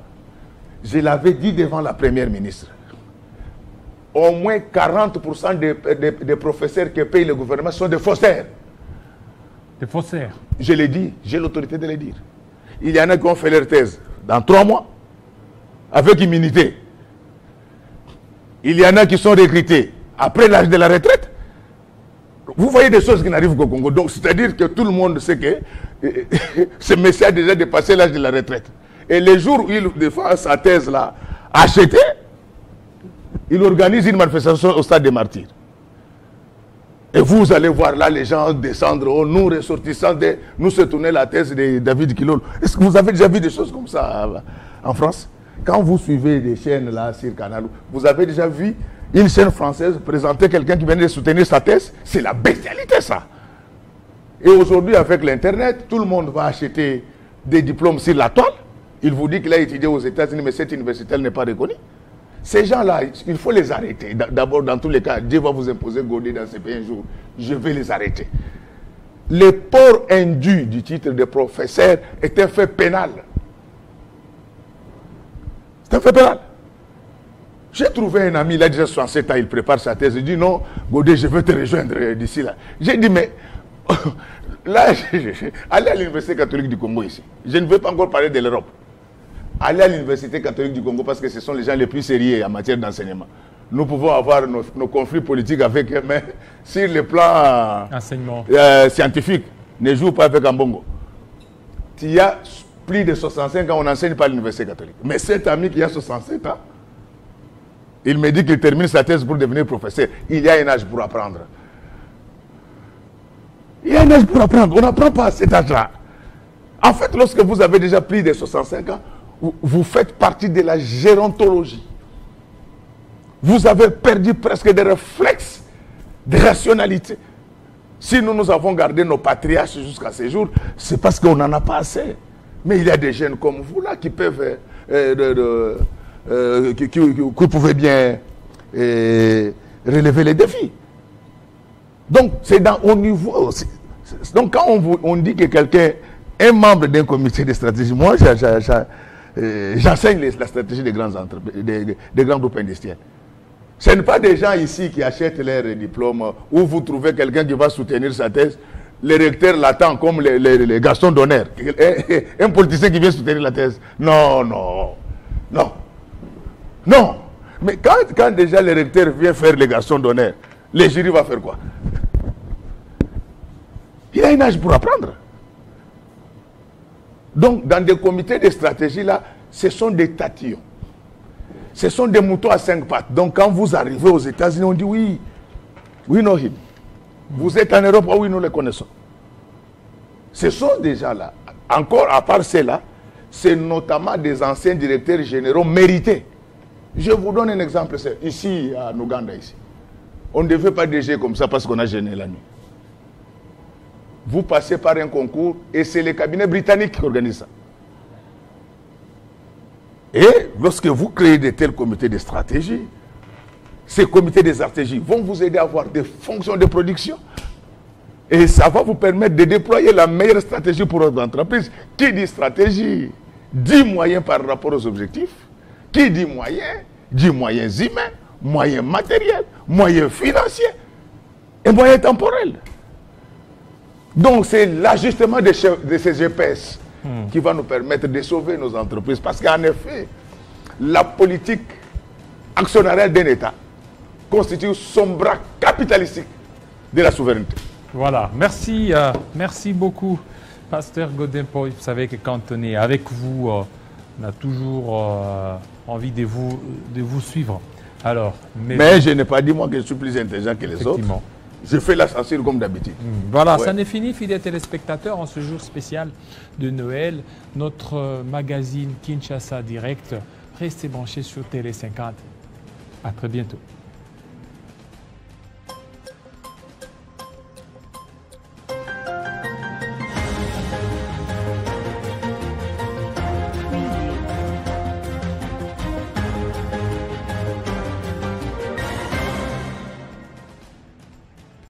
Je l'avais dit devant la première ministre. Au moins 40% des professeurs que paye le gouvernement sont des faussaires. Des faussaires. Je l'ai dit, j'ai l'autorité de le dire. Il y en a qui ont fait leur thèse dans 3 mois, avec immunité. Il y en a qui sont recrutés après l'âge de la retraite. Vous voyez des choses qui n'arrivent qu'au Congo. Donc, c'est-à-dire que tout le monde sait que ce monsieur a déjà dépassé l'âge de la retraite. Et les jours où il défend sa thèse là, achetée, il organise une manifestation au stade des Martyrs. Et vous allez voir là les gens descendre, oh, nous ressortissants, nous se tourner la thèse de David Kilolo. Est-ce que vous avez déjà vu des choses comme ça en France? Quand vous suivez des chaînes là sur Canal, vous avez déjà vu une chaîne française présenter quelqu'un qui venait de soutenir sa thèse? C'est la bestialité ça. Et aujourd'hui avec l'internet, tout le monde va acheter des diplômes sur la toile. Il vous dit qu'il a étudié aux États-Unis, mais cette université n'est pas reconnue. Ces gens-là, il faut les arrêter. D'abord, dans tous les cas, Dieu va vous imposer Godé dans ces pays un jour. Je vais les arrêter. Le port indu du titre de professeur est un fait pénal. C'est un fait pénal. J'ai trouvé un ami, il a déjà 67 ans, il prépare sa thèse. Il dit non, Godé, je veux te rejoindre d'ici là. J'ai dit, mais là, allez à l'Université catholique du Congo ici. Je ne veux pas encore parler de l'Europe. Allez à l'Université catholique du Congo parce que ce sont les gens les plus sérieux en matière d'enseignement. Nous pouvons avoir nos conflits politiques avec eux, mais sur le plan scientifique, ne joue pas avec Ambongo. Il y a plus de 65 ans, on n'enseigne pas à l'Université catholique. Mais cet ami qui a 67 ans, il me dit qu'il termine sa thèse pour devenir professeur. Il y a un âge pour apprendre. Il y a un âge pour apprendre. On n'apprend pas à cet âge-là. En fait, lorsque vous avez déjà plus de 65 ans, vous faites partie de la gérontologie. Vous avez perdu presque des réflexes de rationalité. Si nous avons gardé nos patriarches jusqu'à ce jour, c'est parce qu'on n'en a pas assez. Mais il y a des jeunes comme vous là qui peuvent, qui pouvaient bien relever les défis. Donc, c'est au niveau. Donc, quand on dit que quelqu'un est membre d'un comité de stratégie, moi, j'enseigne la stratégie des grandes entreprises, des grands groupes industriels. Ce n'est pas des gens ici qui achètent leur diplôme où vous trouvez quelqu'un qui va soutenir sa thèse. Le recteur l'attend comme les garçons d'honneur. Un politicien qui vient soutenir la thèse. Non, non, non, non. Mais quand déjà le recteur vient faire les garçons d'honneur, le jury va faire quoi? Il a un âge pour apprendre. Donc, dans des comités de stratégie, là, ce sont des tatillons. Ce sont des moutons à 5 pattes. Donc, quand vous arrivez aux États-Unis, on dit oui, we know him. Vous êtes en Europe, oui, nous les connaissons. Ce sont déjà là. Encore, à part cela, c'est notamment des anciens directeurs généraux mérités. Je vous donne un exemple. Ici, à Ouganda, ici. On ne devait pas déjeuner comme ça parce qu'on a gêné la nuit. Vous passez par un concours et c'est les cabinets britanniques qui organisent ça. Et lorsque vous créez de tels comités de stratégie, ces comités de stratégie vont vous aider à avoir des fonctions de production et ça va vous permettre de déployer la meilleure stratégie pour votre entreprise. Qui dit stratégie dit moyens par rapport aux objectifs. Qui dit moyens dit moyens humains, moyens matériels, moyens financiers et moyens temporels. Donc c'est l'ajustement de ces GPS qui va nous permettre de sauver nos entreprises. Parce qu'en effet, la politique actionnariale d'un État constitue son bras capitalistique de la souveraineté. Voilà, merci, merci beaucoup, Pasteur Godin-Paul. Vous savez que quand on est avec vous, on a toujours envie de vous suivre. Alors, mais je n'ai pas dit moi que je suis plus intelligent que les autres. Je fais la censure comme d'habitude. Voilà, ouais. Ça n'est fini, fidèles téléspectateurs, en ce jour spécial de Noël. Notre magazine Kinshasa Direct, restez branchés sur Télé 50. À très bientôt.